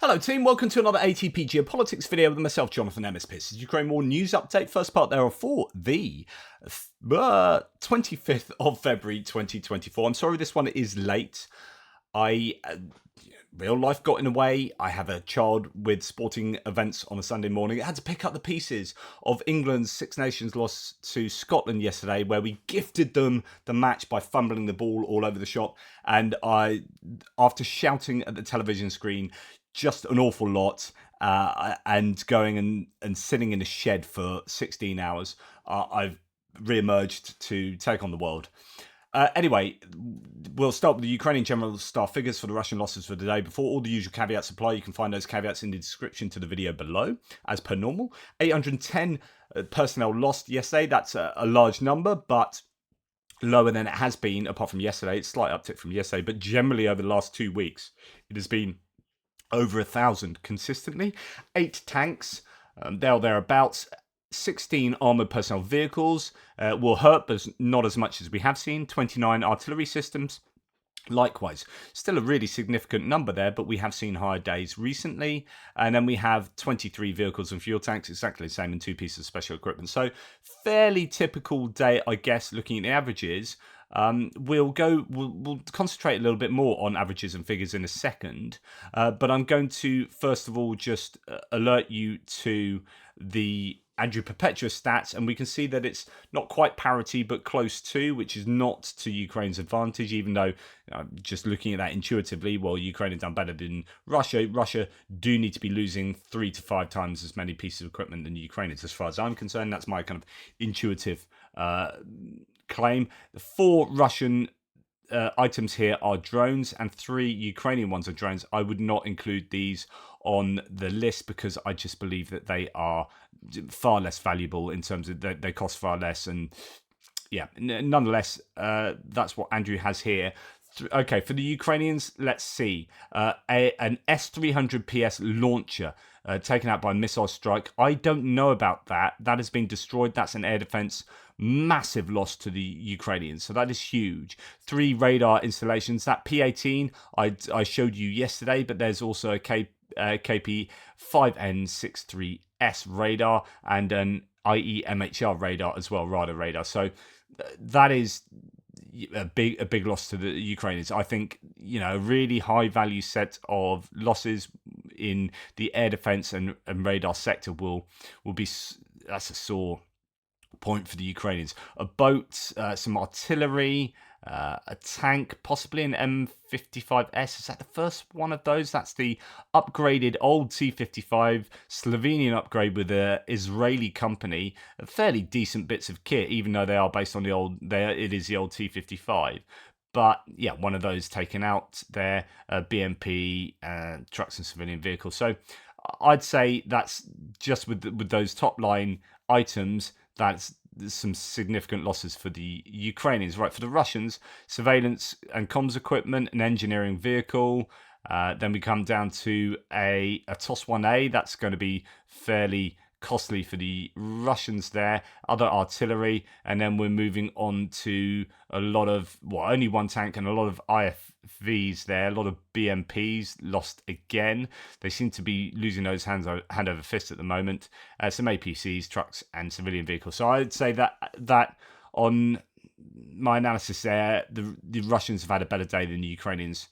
Hello team, welcome to another ATP Geopolitics video with myself, Jonathan MSP. This is Ukraine War News Update. First part there for the 25th of February 2024. I'm sorry this one is late. Real life got in the way. I have a child with sporting events on a Sunday morning. I had to pick up the pieces of England's Six Nations loss to Scotland yesterday, where we gifted them the match by fumbling the ball all over the shop. And after shouting at the television screen just an awful lot, and going and sitting in a shed for 16 hours, I've re-emerged to take on the world. Anyway, we'll start with the Ukrainian general staff figures for the Russian losses for today. Before all the usual caveats apply, you can find those caveats in the description to the video below, as per normal. 810 personnel lost yesterday. That's a large number, but lower than it has been, apart from yesterday. It's a slight uptick from yesterday, but generally over the last 2 weeks, it has been over 1,000 consistently. 8 tanks, thereabouts. 16 armoured personnel vehicles will hurt, but not as much as we have seen. 29 artillery systems. Likewise, still a really significant number there, but we have seen higher days recently. And then we have 23 vehicles and fuel tanks, exactly the same, and 2 pieces of special equipment. So fairly typical day, I guess, looking at the averages. We'll concentrate a little bit more on averages and figures in a second, but I'm going to first of all just alert you to the Andrew Perpetua stats, and we can see that it's not quite parity but close to, which is not to Ukraine's advantage, even though just looking at that intuitively, well, Ukraine have done better than Russia. Russia do need to be losing 3 to 5 times as many pieces of equipment than Ukraine is, as far as I'm concerned. That's my kind of intuitive claim. The 4 Russian items here are drones, and 3 Ukrainian ones are drones. I would not include these on the list because I just believe that they are far less valuable in terms of they cost far less, and yeah, nonetheless, that's what Andrew has here. Okay, for the Ukrainians, let's see. An S-300 PS launcher taken out by a missile strike. I don't know about that. That has been destroyed. That's an air defense. Massive loss to the Ukrainians. So that is huge. 3 radar installations. That P-18 I showed you yesterday, but there's also a KP-5N63S radar and an IEMHR radar as well, radar. So that is a big loss to the Ukrainians. I think, a really high value set of losses in the air defense and radar sector will be, that's a sore point for the Ukrainians. A boat, some artillery, a tank, possibly an M55S. Is that the first one of those? That's the upgraded old T55 Slovenian upgrade with an Israeli company. Fairly decent bits of kit, even though they are based on the old. It is the old T55. But yeah, one of those taken out there. BMP, trucks and civilian vehicles. So I'd say that's just with those top line items. That's some significant losses for the Ukrainians. Right, for the Russians, surveillance and comms equipment, an engineering vehicle. Then we come down to a TOS-1A. That's going to be fairly costly for the Russians there. Other artillery. And then we're moving on to a lot of, only 1 tank and a lot of IFVs there. A lot of BMPs lost again. They seem to be losing those hand over fist at the moment. Some APCs, trucks, and civilian vehicles. So I'd say that on my analysis there, the Russians have had a better day than the Ukrainians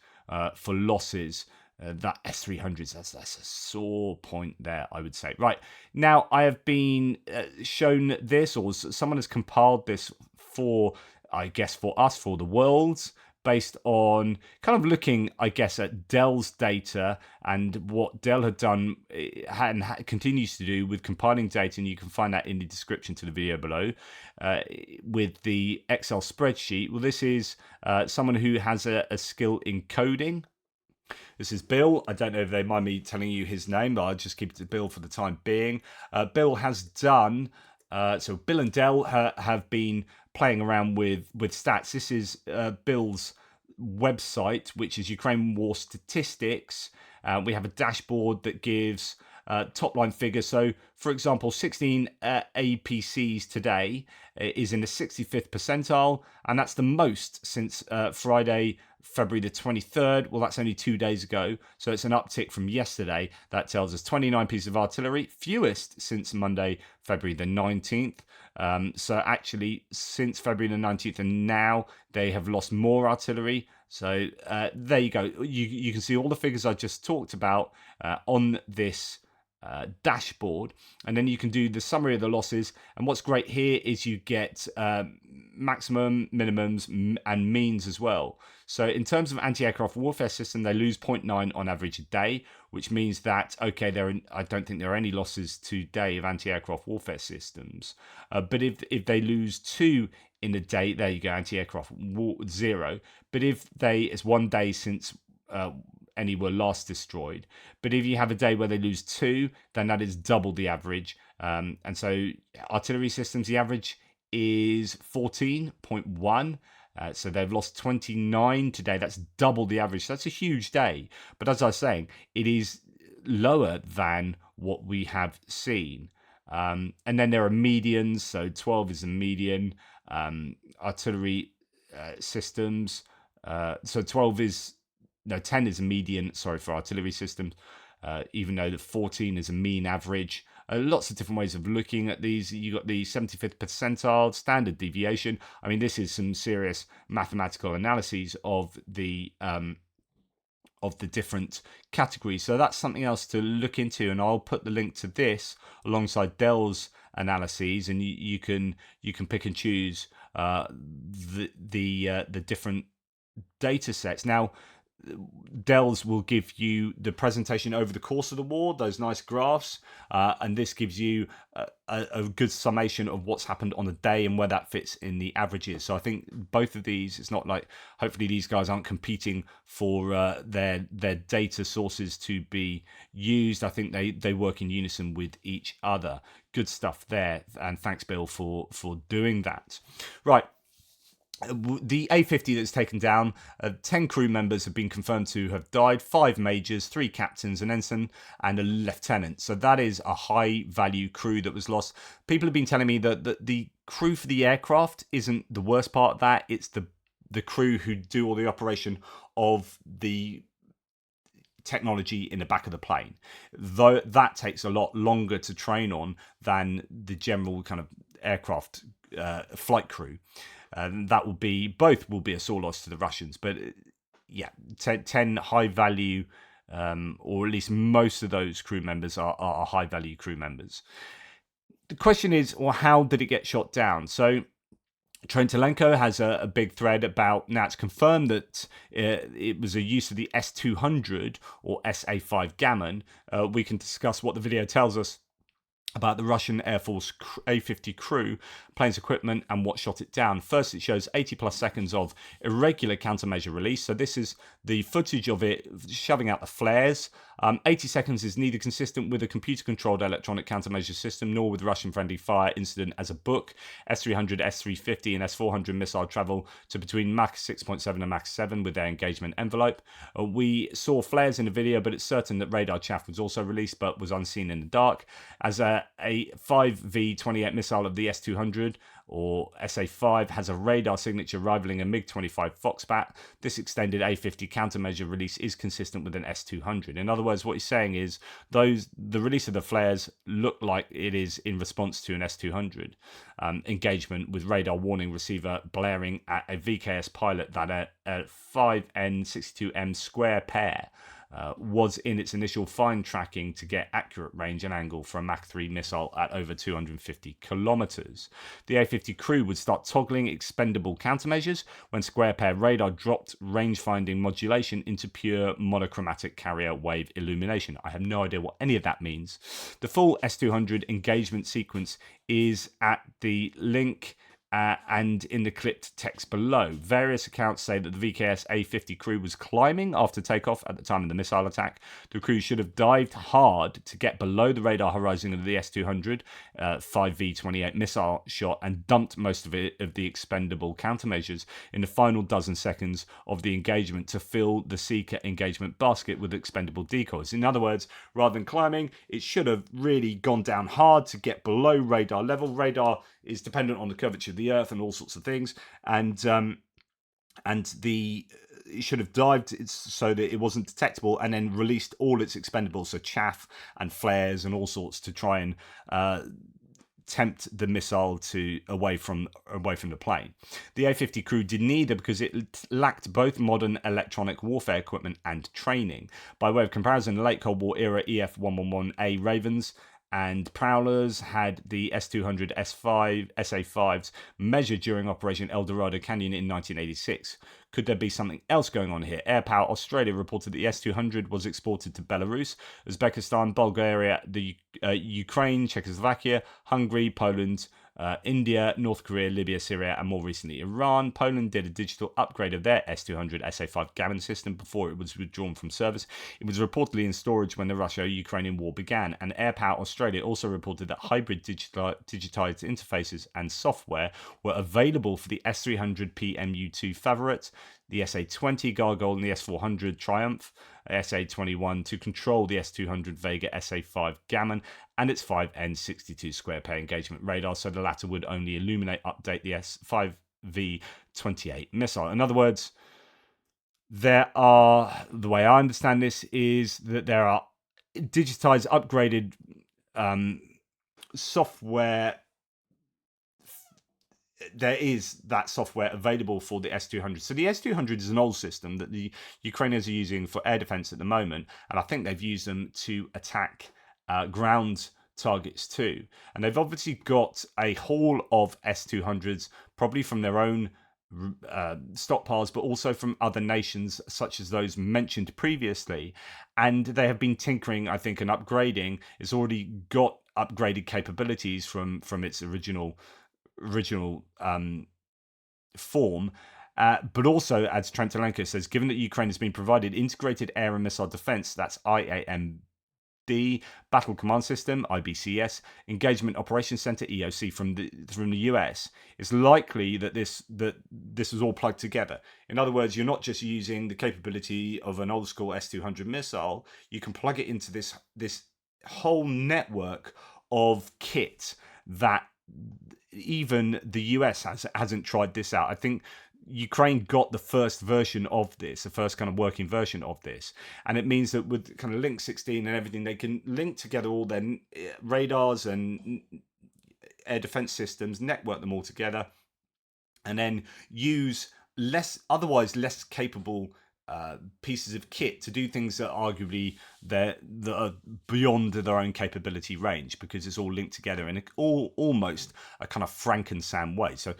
for losses. That S-300s, that's a sore point there, I would say. Right, now I have been shown this, or someone has compiled this for, I guess, for us, for the world, based on kind of looking, I guess, at Dell's data and what Dell had done and continues to do with compiling data, and you can find that in the description to the video below, with the Excel spreadsheet. Well, this is someone who has a skill in coding. This is Bill. I don't know if they mind me telling you his name, but I'll just keep it to Bill for the time being. Bill has done, so Bill and Dell have been playing around with stats. This is Bill's website, which is Ukraine War Statistics, We have a dashboard that gives top line figures. So, for example, 16 APCs today is in the 65th percentile, and that's the most since Friday, February the 23rd. Well, that's only 2 days ago, so it's an uptick from yesterday. That tells us 29 pieces of artillery, fewest since Monday, February the 19th. So actually, since February the 19th and now, they have lost more artillery. So there you go. You can see all the figures I just talked about on this dashboard, and then you can do the summary of the losses. And what's great here is you get maximum, minimums, and means as well. So in terms of anti-aircraft warfare system, they lose 0.9 on average a day, which means that, okay, I don't think there are any losses today of anti-aircraft warfare systems. But if they lose 2 in a day, there you go, anti-aircraft 0. But if it's 1 day since any were last destroyed. But if you have a day where they lose 2, then that is double the average. And so artillery systems, the average is 14.1. So they've lost 29 today. That's double the average. That's a huge day. But as I was saying, it is lower than what we have seen. And then there are medians. So 12 is a median. Artillery systems. So 12 is... No, 10 is a median, sorry, for artillery systems, even though the 14 is a mean average. Lots of different ways of looking at these. You've got the 75th percentile, standard deviation. I mean, this is some serious mathematical analyses of the different categories. So that's something else to look into, and I'll put the link to this alongside Dell's analyses, and you can pick and choose the different data sets. Now, Dell's will give you the presentation over the course of the war, those nice graphs, and this gives you a good summation of what's happened on the day and where that fits in the averages. So I think both of these, it's not like, hopefully these guys aren't competing for their data sources to be used. I think they work in unison with each other. Good stuff there, and thanks, Bill, for doing that. Right. The A50 that's taken down, 10 crew members have been confirmed to have died, 5 majors, 3 captains, an ensign, and a lieutenant. So that is a high-value crew that was lost. People have been telling me that the crew for the aircraft isn't the worst part of that. It's the crew who do all the operation of the technology in the back of the plane. Though that takes a lot longer to train on than the general kind of aircraft flight crew. That will be, both will be a sore loss to the Russians. But yeah, 10 high value, or at least most of those crew members are high value crew members. The question is, well, how did it get shot down? So Trentelenko has a big thread about, now it's confirmed that it was a use of the S-200 or SA-5 Gammon. We can discuss what the video tells us about the Russian Air Force A-50 crew, plane's equipment, and what shot it down. First, it shows 80 plus seconds of irregular countermeasure release. So this is the footage of it shoving out the flares. 80 seconds is neither consistent with a computer-controlled electronic countermeasure system nor with Russian-friendly fire incident as a book. S-300, S-350, and S-400 missile travel to between Mach 6.7 and Mach 7 with their engagement envelope. We saw flares in the video, but it's certain that radar chaff was also released but was unseen in the dark. As a 5V-28 missile of the S-200 or SA-5 has a radar signature rivaling a MiG-25 Foxbat. This extended A-50 countermeasure release is consistent with an S-200. In other words, what he's saying is the release of the flares look like it is in response to an S-200 engagement with radar warning receiver blaring at a VKS pilot that a 5N62M square pair was in its initial fine tracking to get accurate range and angle for a Mach 3 missile at over 250 kilometers. The A-50 crew would start toggling expendable countermeasures when square pair radar dropped range finding modulation into pure monochromatic carrier wave illumination. I have no idea what any of that means. The full S-200 engagement sequence is at the link and in the clipped text below. Various accounts say that the VKS A-50 crew was climbing after takeoff at the time of the missile attack. The crew should have dived hard to get below the radar horizon of the S-200 5V-28 missile shot and dumped most of the expendable countermeasures in the final dozen seconds of the engagement to fill the seeker engagement basket with expendable decoys. In other words, rather than climbing, it should have really gone down hard to get below radar level. Radar is dependent on the curvature of the Earth and all sorts of things, and it should have dived so that it wasn't detectable, and then released all its expendables, so chaff and flares and all sorts, to try and tempt the missile away from the plane. The A-50 crew did neither because it lacked both modern electronic warfare equipment and training. By way of comparison, the late Cold War era EF-111A Ravens and Prowlers had the S-200 SA-5s measured during Operation El Dorado Canyon in 1986. Could there be something else going on here? Air Power Australia reported the S-200 was exported to Belarus, Uzbekistan, Bulgaria, the Ukraine, Czechoslovakia, Hungary, Poland, India, North Korea, Libya, Syria, and more recently Iran. Poland did a digital upgrade of their S-200 SA-5 Gammon system before it was withdrawn from service. It was reportedly in storage when the Russia-Ukrainian war began, and Air Power Australia also reported that hybrid digitized interfaces and software were available for the S-300 PMU-2 Favourite, the SA-20 Gargoyle, and the S-400 Triumph, SA-21 to control the S-200 Vega SA-5 Gammon and its 5N62 square peg engagement radar, so the latter would only update the S-5V-28 missile. In other words, the way I understand this is that there are digitized, upgraded software. There is that software available for the S-200. So the S-200 is an old system that the Ukrainians are using for air defense at the moment, and I think they've used them to attack ground targets too. And they've obviously got a haul of S-200s, probably from their own stockpiles, but also from other nations such as those mentioned previously. And they have been tinkering, I think, and upgrading. It's already got upgraded capabilities from its original form, but also, as Trentelenko says, given that Ukraine has been provided integrated air and missile defense, that's IAMD, Battle Command System, IBCS, Engagement Operations Center, EOC, from the US, it's likely that this was all plugged together. In other words, you're not just using the capability of an old school S-200 missile, you can plug it into this whole network of kit that even the US hasn't tried this out. I think Ukraine got the first version of this, the first kind of working version of this, and it means that with kind of Link 16 and everything, they can link together all their radars and air defense systems, network them all together, and then use otherwise less capable pieces of kit to do things that arguably that are beyond their own capability range, because it's all linked together in almost a kind of Franken-Sam way. So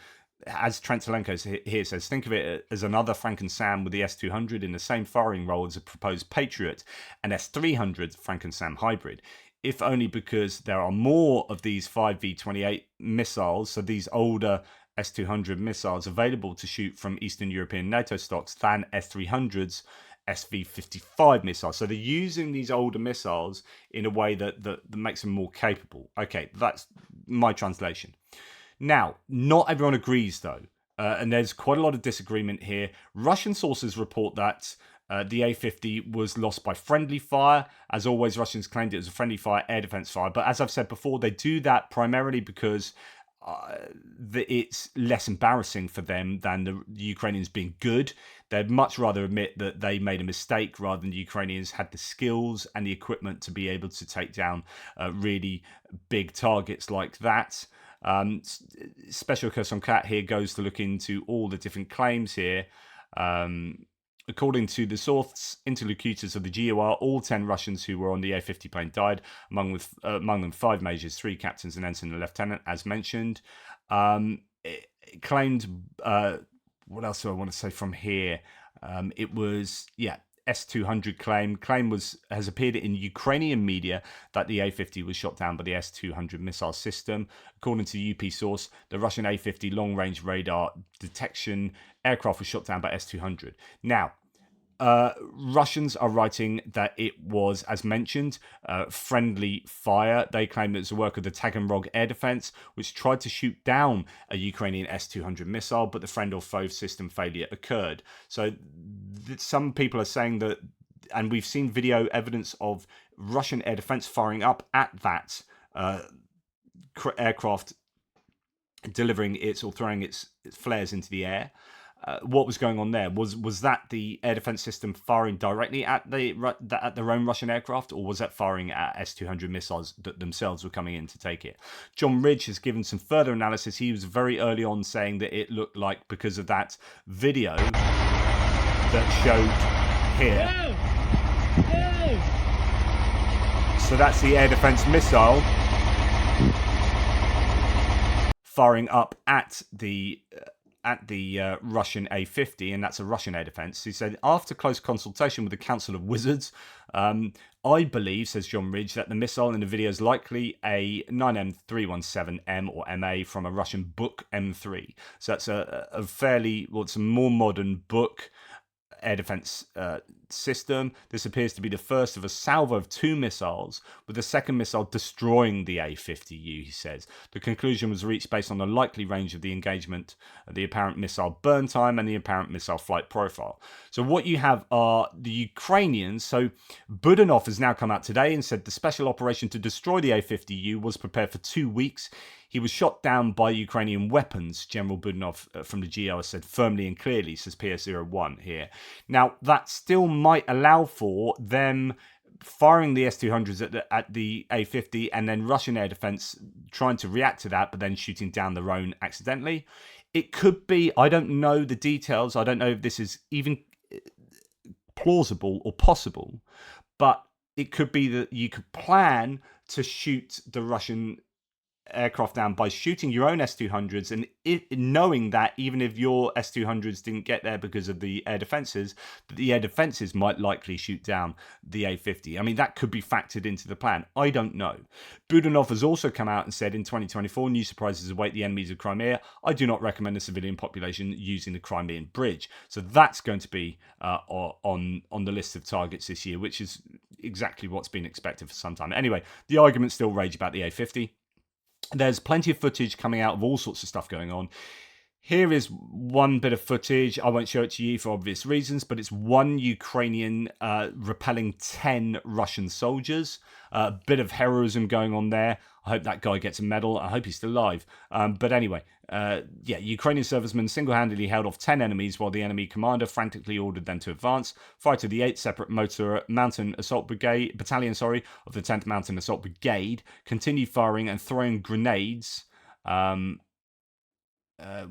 as Trentelenko here says, think of it as another Franken-Sam with the S-200 in the same firing role as a proposed Patriot and S-300 Franken-Sam hybrid, if only because there are more of these 5V-28 missiles, so these older S-200 missiles available to shoot from Eastern European NATO stocks than S-300's SV-55 missiles. So they're using these older missiles in a way that makes them more capable. Okay, that's my translation. Now, not everyone agrees though, and there's quite a lot of disagreement here. Russian sources report that the A-50 was lost by friendly fire. As always, Russians claimed it was a friendly fire, air defense fire. But as I've said before, they do that primarily because it's less embarrassing for them than the Ukrainians being good. They'd much rather admit that they made a mistake rather than the Ukrainians had the skills and the equipment to be able to take down really big targets like that. Special Curse on Cat here goes to look into all the different claims here. According to the source interlocutors of the GOR, all 10 Russians who were on the A-50 plane died, among them 5 majors, 3 captains, an ensign, and a lieutenant, as mentioned. It claimed, what else do I want to say from here? It was, S-200 claim. Claim has appeared in Ukrainian media that the A-50 was shot down by the S-200 missile system. According to the UP source, the Russian A-50 long-range radar detection aircraft was shot down by S-200. Now, Russians are writing that it was, as mentioned, friendly fire. They claim it was the work of the Taganrog air defense, which tried to shoot down a Ukrainian S-200 missile, but the friend or foe system failure occurred. So some people are saying that, and we've seen video evidence of Russian air defense firing up at that aircraft, delivering its or throwing its flares into the air. What was going on there? Was that the air defense system firing directly at their own Russian aircraft, or was that firing at S-200 missiles that themselves were coming in to take it? John Ridge has given some further analysis. He was very early on saying that it looked like, because of that video that showed here. So that's the air defense missile firing up at the Russian A-50, and that's a Russian air defense. He said, after close consultation with the Council of Wizards, I believe, says John Ridge, that the missile in the video is likely a 9M317M or MA from a Russian Buk M3. So that's a fairly, it's a more modern Buk air defense system. This appears to be the first of a salvo of 2 missiles, with the second missile destroying the A-50U, he says. The conclusion was reached based on the likely range of the engagement, the apparent missile burn time, and the apparent missile flight profile. So what you have are the Ukrainians. So Budanov has now come out today and said the special operation to destroy the A-50U was prepared for 2 weeks. He was shot down by Ukrainian weapons, General Budanov from the GL has said firmly and clearly, says PS01 here. Now, that still might allow for them firing the S-200s at the A-50 and then Russian air defense trying to react to that, but then shooting down their own accidentally. It could be, I don't know the details, I don't know if this is even plausible or possible, but it could be that you could plan to shoot the Russian aircraft down by shooting your own S-200s, and knowing that even if your S-200s didn't get there because of the air defenses, that the air defenses might likely shoot down the A-50. I mean, that could be factored into the plan. I don't know. Budanov has also come out and said in 2024, new surprises await the enemies of Crimea. I do not recommend the civilian population using the Crimean bridge. So that's going to be on the list of targets this year, which is exactly what's been expected for some time. Anyway, the arguments still rage about the A-50. There's plenty of footage coming out of all sorts of stuff going on. Here is one bit of footage. I won't show it to you for obvious reasons, but it's one Ukrainian repelling 10 Russian soldiers. A bit of heroism going on there. I hope that guy gets a medal. I hope he's still alive. But anyway, Ukrainian servicemen single-handedly held off 10 enemies while the enemy commander frantically ordered them to advance. Fire to the 8th separate mountain assault battalion of the 10th Mountain Assault Brigade continued firing and throwing grenades.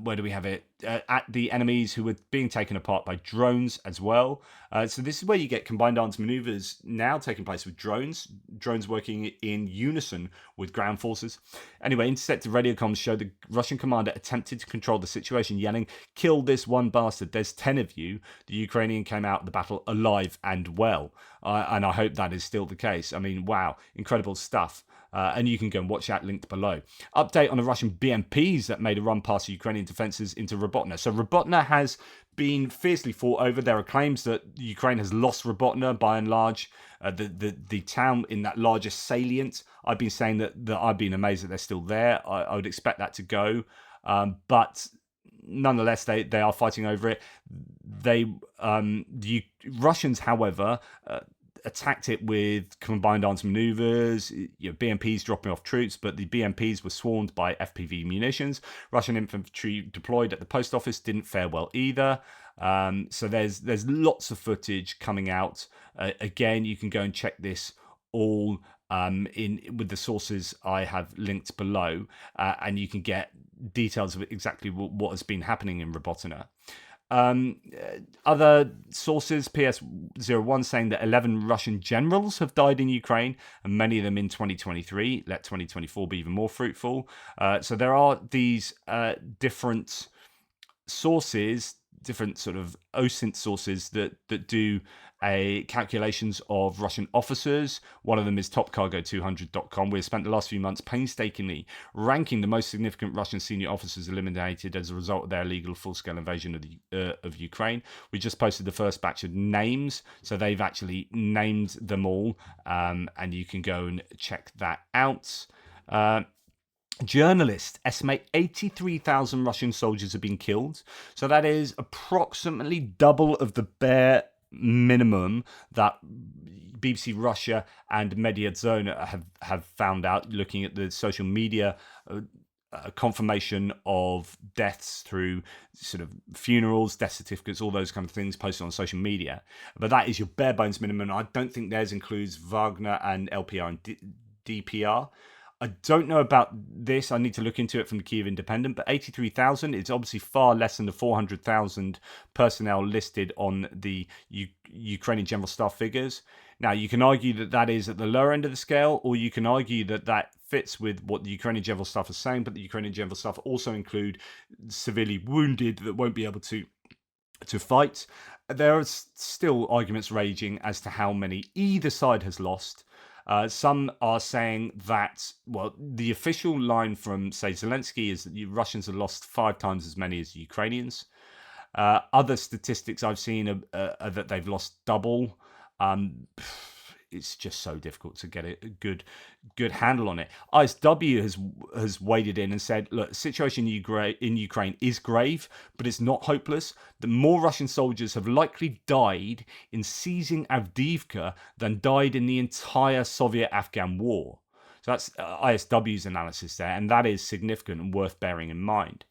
Where do we have it? At the enemies who were being taken apart by drones as well. So this is where you get combined arms maneuvers now taking place with drones working in unison with ground forces. Anyway, intercepted radio comms showed the Russian commander attempted to control the situation, yelling, "Kill this one bastard, there's 10 of you." The Ukrainian came out of the battle alive and well. And I hope that is still the case. I mean, wow, incredible stuff. And you can go and watch that linked below. Update on the Russian BMPs that made a run past the Ukrainian defences into Robotna. So Robotna has been fiercely fought over. There are claims that Ukraine has lost Robotna by and large, the town in that largest salient. I've been saying that I've been amazed that they're still there. I would expect that to go. But nonetheless, they are fighting over it. The Russians, however, attacked it with combined arms maneuvers, BMPs dropping off troops, but the BMPs were swarmed by FPV munitions. Russian infantry deployed at the post office didn't fare well either. So there's lots of footage coming out. Again, you can go and check this all with the sources I have linked below, and you can get details of exactly what has been happening in Robotina. Other sources, PS01 saying that 11 Russian generals have died in Ukraine, and many of them in 2023. Let 2024 be even more fruitful. So there are these different sources different sort of OSINT sources that do a calculations of Russian officers. One of them is topcargo200.com. We've spent the last few months painstakingly ranking the most significant Russian senior officers eliminated as a result of their illegal full-scale invasion of Ukraine. We just posted the first batch of names, so they've actually named them all, and you can go and check that out. Journalists estimate 83,000 Russian soldiers have been killed. So that is approximately double of the bare minimum that BBC Russia and Mediazona have found out, looking at the social media confirmation of deaths through sort of funerals, death certificates, all those kind of things posted on social media. But that is your bare bones minimum. I don't think theirs includes Wagner and LPR and DPR. I don't know about this. I need to look into it from the Kyiv Independent, but 83,000 is obviously far less than the 400,000 personnel listed on the Ukrainian General Staff figures. Now, you can argue that that is at the lower end of the scale, or you can argue that that fits with what the Ukrainian General Staff are saying, but the Ukrainian General Staff also include severely wounded that won't be able to fight. There are still arguments raging as to how many either side has lost. Some are saying that, well, the official line from, say, Zelensky is that the Russians have lost 5 times as many as the Ukrainians. Other statistics I've seen are that they've lost double. It's just so difficult to get a good handle on it. ISW has waded in and said, look, the situation in Ukraine is grave, but it's not hopeless. The more Russian soldiers have likely died in seizing Avdiivka than died in the entire Soviet-Afghan war. So that's ISW's analysis there, and that is significant and worth bearing in mind.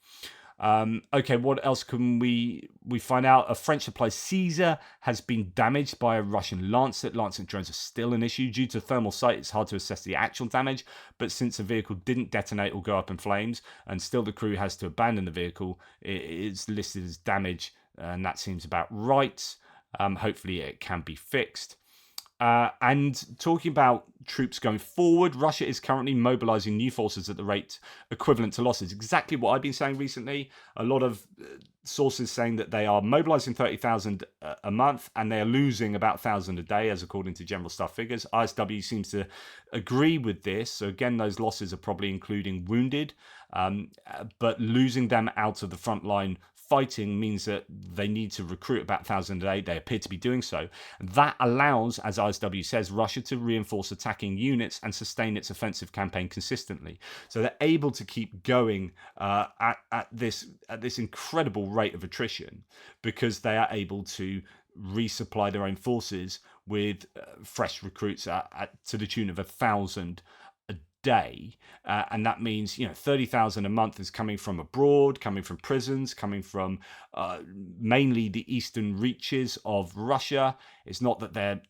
Okay, what else can we find out? A French supply Caesar has been damaged by a Russian Lancet. Lancet drones are still an issue. Due to thermal sight, it's hard to assess the actual damage, but since the vehicle didn't detonate or go up in flames, and still the crew has to abandon the vehicle, it's listed as damage, and that seems about right. Hopefully it can be fixed. And talking about troops going forward, Russia is currently mobilizing new forces at the rate equivalent to losses. Exactly what I've been saying recently. A lot of sources saying that they are mobilizing 30,000 a month and they are losing about 1,000 a day, as according to General Staff figures. ISW seems to agree with this. So again, those losses are probably including wounded, but losing them out of the front line fighting means that they need to recruit about 1,000 a day. They appear to be doing so. That allows, as ISW says, Russia to reinforce attacking units and sustain its offensive campaign consistently. So they're able to keep going at this incredible rate of attrition because they are able to resupply their own forces with fresh recruits to the tune of 1,000 day, and that means 30,000 a month is coming from abroad, coming from prisons, coming from mainly the eastern reaches of Russia. It's not that they're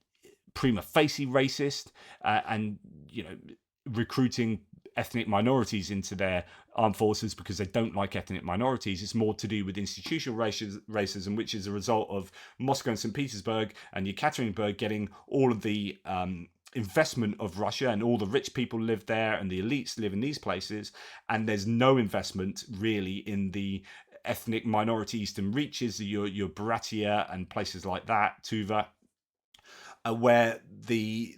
prima facie racist and recruiting ethnic minorities into their armed forces because they don't like ethnic minorities. It's more to do with institutional racism, which is a result of Moscow and St. Petersburg and Yekaterinburg getting all of the investment of Russia, and all the rich people live there and the elites live in these places, and there's no investment really in the ethnic minority eastern reaches, your Buratia and places like that, Tuva, where the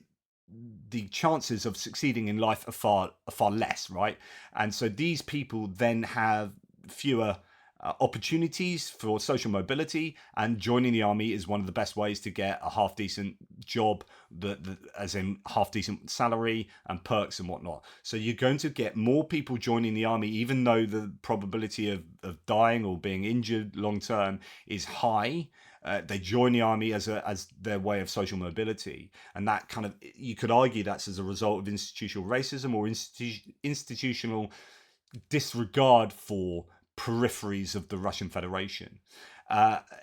chances of succeeding in life are far less, right? And so these people then have fewer opportunities for social mobility, and joining the army is one of the best ways to get a half decent job, as in half decent salary and perks and whatnot. So you're going to get more people joining the army, even though the probability of dying or being injured long term is high. They join the army as their way of social mobility, and that kind of, you could argue that's as a result of institutional racism or institutional disregard for peripheries of the Russian Federation.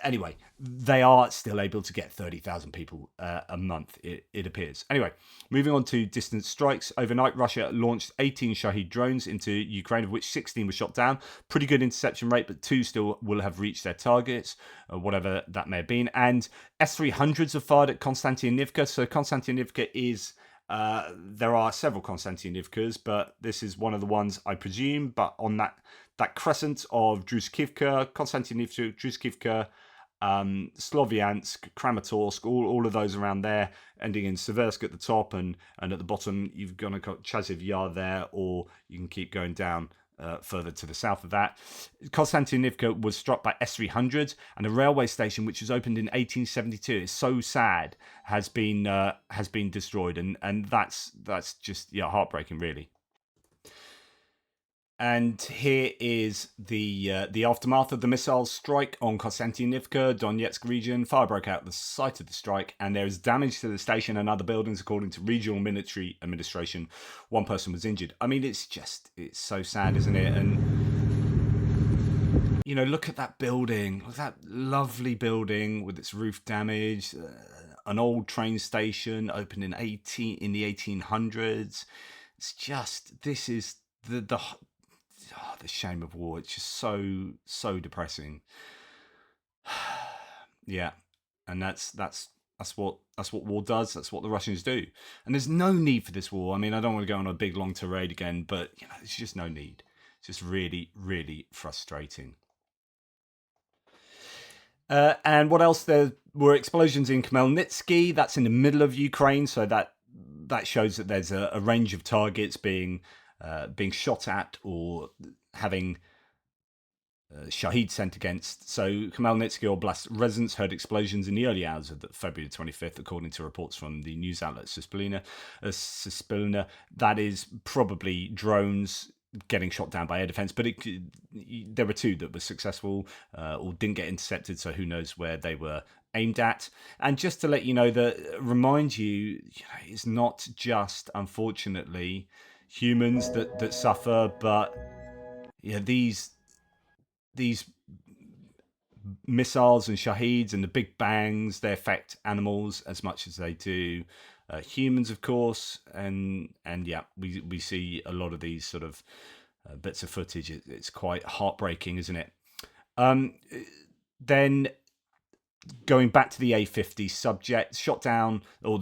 Anyway, they are still able to get 30,000 people a month, it appears. Anyway, moving on to distance strikes. Overnight, Russia launched 18 Shahed drones into Ukraine, of which 16 were shot down. Pretty good interception rate, but 2 still will have reached their targets, whatever that may have been. And S-300s have fired at Konstantinivka. So Konstantinivka is There are several Konstantinivkas, but this is one of the ones I presume. But on that crescent of Druskivka, Konstantinivka, Druskivka, Sloviansk, Kramatorsk, all of those around there, ending in Seversk at the top, and at the bottom you've got Chaziv Yar there, or you can keep going down further to the south of that. Konstantinivka was struck by S-300, and a railway station which was opened in 1872. It's so sad, has been destroyed, and that's just heartbreaking, really. And here is the aftermath of the missile strike on Konstantinivka, Donetsk region. Fire broke out at the site of the strike, and there is damage to the station and other buildings, according to regional military administration. One person was injured. I mean, it's so sad, isn't it? And look at that building, look at that lovely building with its roof damaged. An old train station opened in the 1800s. It's just, this is the shame of war. It's just so depressing. Yeah, and that's what war does. That's what the Russians do. And there's no need for this war. I mean, I don't want to go on a big long tirade again, but there's just no need. It's just really, really frustrating. And what else? There were explosions in Khmelnytsky. That's in the middle of Ukraine, so that shows that there's a range of targets being shot at or having Shahid sent against. So Khmelnytsky Oblast residents heard explosions in the early hours of February 25th, according to reports from the news outlet Suspilna. That is probably drones getting shot down by air defense, but there were two that were successful or didn't get intercepted, so who knows where they were aimed at. And just to let you know, remind you, it's not just, unfortunately, humans that suffer, but these missiles and shaheeds and the big bangs, they affect animals as much as they do humans, of course. And we see a lot of these sort of bits of footage. It's quite heartbreaking, isn't it? Then going back to the A-50 subject, the shoot down of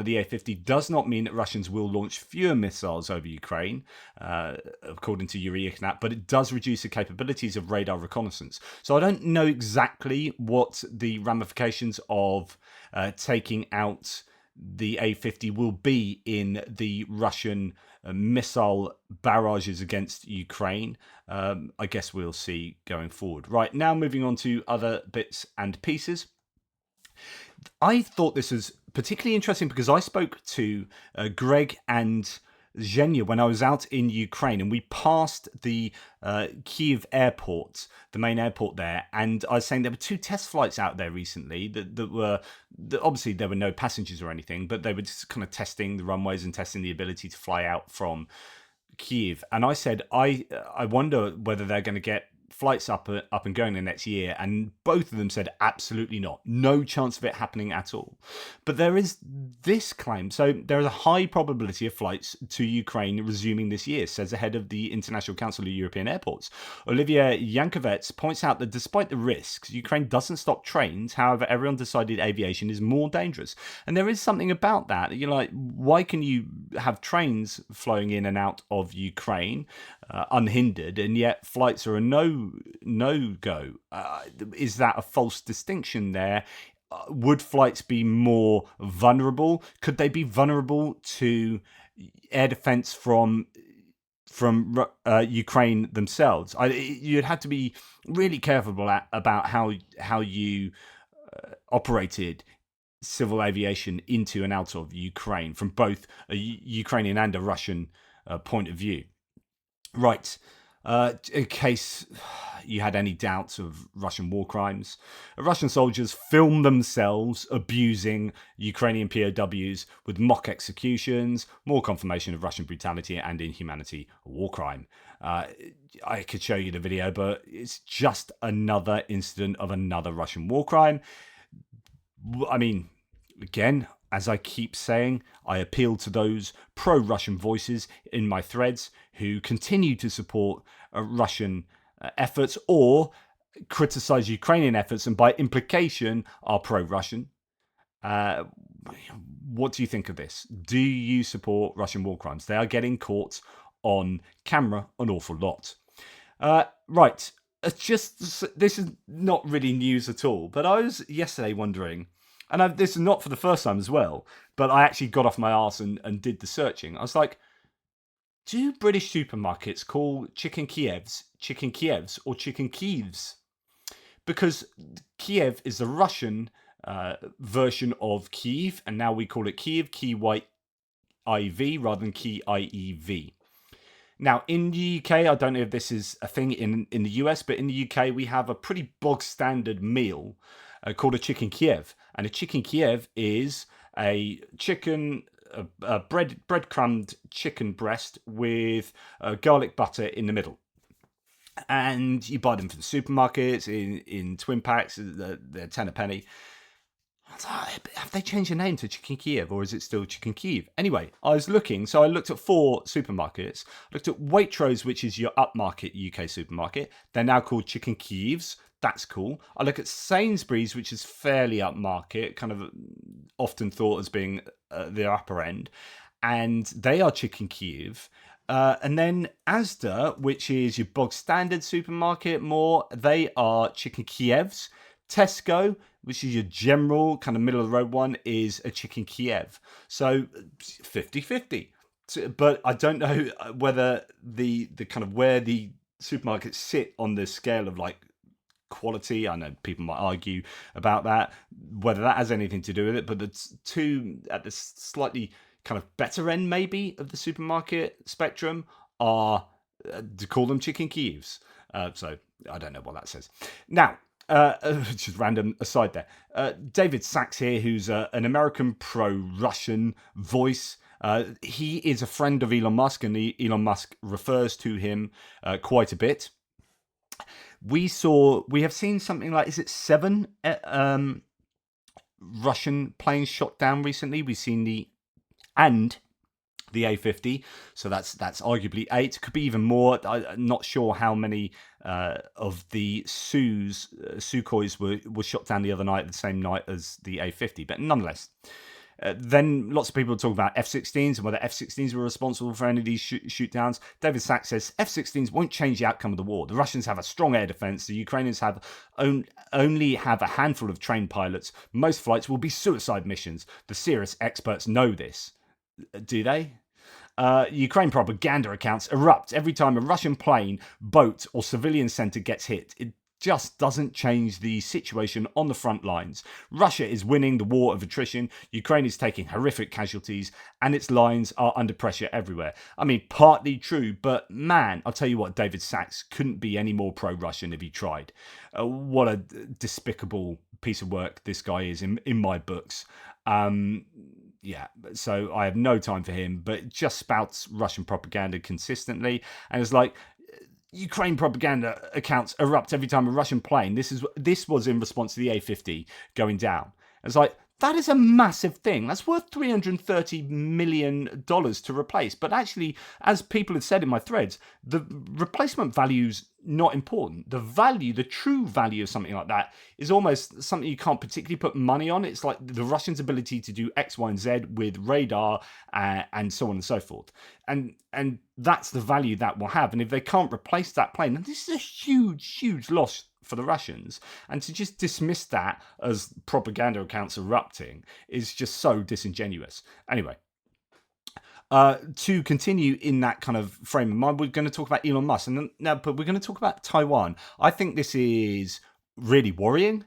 the A-50 does not mean that Russians will launch fewer missiles over Ukraine, according to Yuri Ignat, but it does reduce the capabilities of radar reconnaissance. So I don't know exactly what the ramifications of taking out the A-50 will be in the Russian missile barrages against Ukraine. I guess we'll see going forward. Right, now moving on to other bits and pieces. I thought this was particularly interesting because I spoke to Greg and Zhenya when I was out in Ukraine, and we passed the Kyiv airport, the main airport there, and I was saying there were 2 test flights out there recently that were obviously there were no passengers or anything, but they were just kind of testing the runways and testing the ability to fly out from Kyiv. And I said I wonder whether they're going to get flights up and going the next year, and both of them said absolutely not, no chance of it happening at all. But there is this claim, so there is a high probability of flights to Ukraine resuming this year, says the head of the International Council of European Airports. Olivier Yankovets points out that despite the risks, Ukraine doesn't stop trains. However, everyone decided aviation is more dangerous, and there is something about that. You're like, why can you have trains flowing in and out of Ukraine unhindered, and yet flights are a no-go? Is that a false distinction there? Would flights be more vulnerable? Could they be vulnerable to air defense from Ukraine themselves? You'd have to be really careful about how you operated civil aviation into and out of Ukraine from both a Ukrainian and a Russian point of view. Right. In case you had any doubts of Russian war crimes, Russian soldiers filmed themselves abusing Ukrainian POWs with mock executions, more confirmation of Russian brutality and inhumanity, a war crime. I could show you the video, but it's just another incident of another Russian war crime. I mean, again, as I keep saying, I appeal to those pro-Russian voices in my threads who continue to support Russian efforts or criticize Ukrainian efforts and by implication are pro-Russian. Uh, what do you think of this? Do you support Russian war crimes? They are getting caught on camera an awful lot. Right. This is not really news at all, but I was yesterday wondering, and this is not for the first time as well, but I actually got off my arse and did the searching. I was like, do British supermarkets call chicken Kievs or chicken Kievs? Because Kiev is the Russian version of Kyiv, and now we call it Kiev, K-Y-I-V, rather than K-I-E-V. Now, in the UK, I don't know if this is a thing in the US, but in the UK, we have a pretty bog standard meal called a chicken Kiev. And a chicken Kiev is a chicken, breadcrumbed chicken breast with garlic butter in the middle. And you buy them from the supermarkets in twin packs, they're 10 a penny. Have they changed the name to Chicken Kiev, or is it still Chicken Kiev? Anyway, I was looking, so I looked at 4 supermarkets. I looked at Waitrose, which is your upmarket UK supermarket. They're now called Chicken Kievs. That's cool. I look at Sainsbury's, which is fairly upmarket, kind of often thought as being the upper end, and they are Chicken Kiev. And then Asda, which is your bog standard supermarket, they are Chicken Kievs. Tesco, which is your general kind of middle of the road one, is a chicken Kiev. So 50-50. But I don't know whether the kind of where the supermarkets sit on the scale of like quality. I know people might argue about that, whether that has anything to do with it. But the two at the slightly kind of better end maybe of the supermarket spectrum are to call them chicken Kievs. So I don't know what that says. Now, just random aside there. David Sachs here, who's an American pro-Russian voice. He is a friend of Elon Musk, and Elon Musk refers to him quite a bit. We have seen something like, is it 7 Russian planes shot down recently? We've seen the A-50, so that's arguably 8. Could be even more. I'm not sure how many of the Sukhois were shot down the other night, the same night as the A-50, but nonetheless. Then lots of people talk about F-16s and whether F-16s were responsible for any of these shoot downs. David Sachs says F-16s won't change the outcome of the war. The Russians have a strong air defense. The Ukrainians only have a handful of trained pilots. Most flights will be suicide missions. The serious experts know this. Do they? Ukraine propaganda accounts erupt every time a Russian plane, boat, or civilian centre gets hit. It just doesn't change the situation on the front lines. Russia is winning the war of attrition. Ukraine is taking horrific casualties, and its lines are under pressure everywhere. I mean, partly true, but man, I'll tell you what, David Sachs couldn't be any more pro-Russian if he tried. What a despicable piece of work this guy is in my books. Yeah, so I have no time for him, but just spouts Russian propaganda consistently. And it's like, Ukraine propaganda accounts erupt every time a Russian plane. This was in response to the A-50 going down. It's like, that is a massive thing. That's worth $330 million to replace. But actually, as people have said in my threads, the replacement value's not important. The true value of something like that is almost something you can't particularly put money on. It's like the Russians' ability to do X, Y, and Z with radar and so on and so forth. And that's the value that will have. And if they can't replace that plane, then this is a huge, huge loss for the Russians. And to just dismiss that as propaganda accounts erupting is just so disingenuous. Anyway, to continue in that kind of frame of mind, we're going to talk about Elon Musk, but we're going to talk about Taiwan. I think this is really worrying.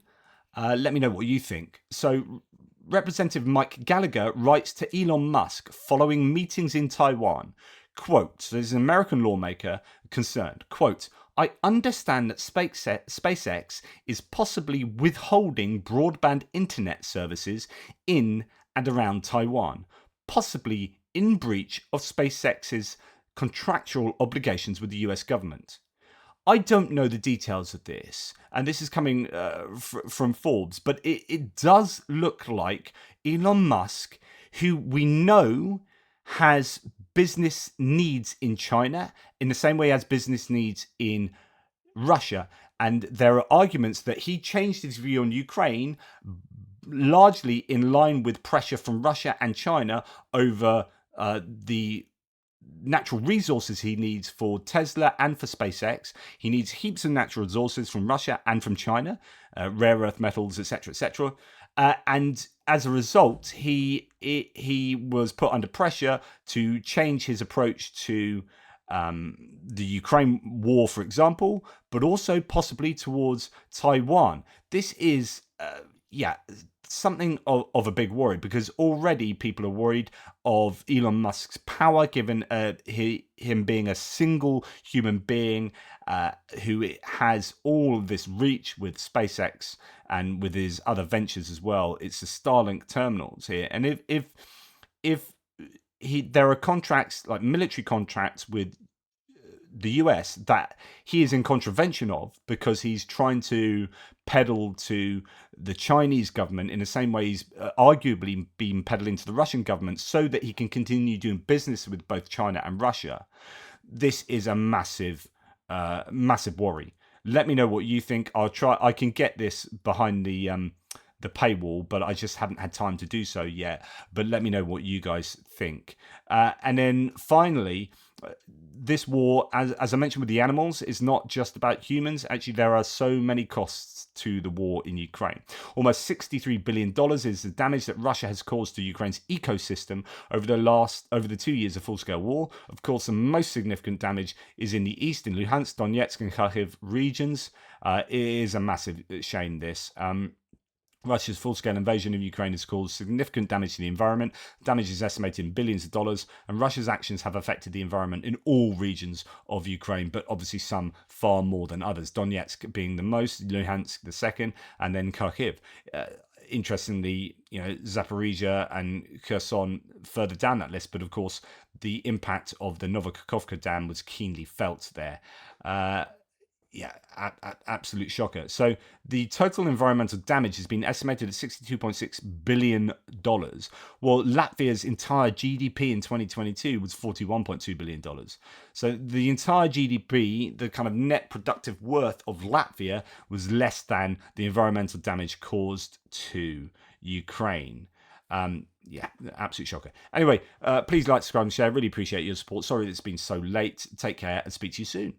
Let me know what you think. So, Representative Mike Gallagher writes to Elon Musk following meetings in Taiwan. Quote, so there's an American lawmaker concerned. Quote, I understand that SpaceX is possibly withholding broadband internet services in and around Taiwan, possibly in breach of SpaceX's contractual obligations with the US government. I don't know the details of this, and this is coming from Forbes, but it does look like Elon Musk, who we know has business needs in China in the same way as business needs in Russia. And there are arguments that he changed his view on Ukraine largely in line with pressure from Russia and China over the natural resources he needs for Tesla and for SpaceX. He needs heaps of natural resources from Russia and from China, rare earth metals, etc., etc. And as a result, he was put under pressure to change his approach to the Ukraine war, for example, but also possibly towards Taiwan. This is, something of a big worry, because already people are worried of Elon Musk's power, given him being a single human being who has all this reach with SpaceX and with his other ventures as well. It's the Starlink terminals here, and if there are contracts, like military contracts with the US, that he is in contravention of, because he's trying to peddle to the Chinese government in the same way he's arguably been peddling to the Russian government, so that he can continue doing business with both China and Russia. This is a massive worry. Let me know what you think. I can get this behind the paywall, but I just haven't had time to do so yet. But let me know what you guys think. And then finally, this war, as I mentioned with the animals, is not just about humans. Actually, there are so many costs to the war in Ukraine. Almost $63 billion is the damage that Russia has caused to Ukraine's ecosystem over the 2 years of full-scale war. Of course, the most significant damage is in the east, in Luhansk, Donetsk, and Kharkiv regions. It is a massive shame, this. Russia's full-scale invasion of Ukraine has caused significant damage to the environment. Damage is estimated in billions of dollars, and Russia's actions have affected the environment in all regions of Ukraine, but obviously some far more than others. Donetsk being the most, Luhansk the second, and then Kharkiv. Interestingly, Zaporizhia and Kherson further down that list, but of course the impact of the Novokakhovka dam was keenly felt there. Absolute shocker. So the total environmental damage has been estimated at $62.6 billion, while Latvia's entire GDP in 2022 was $41.2 billion. So the entire GDP, the kind of net productive worth of Latvia, was less than the environmental damage caused to Ukraine. Absolute shocker. Anyway, please like, subscribe, and share. Really appreciate your support. Sorry that it's been so late. Take care and speak to you soon.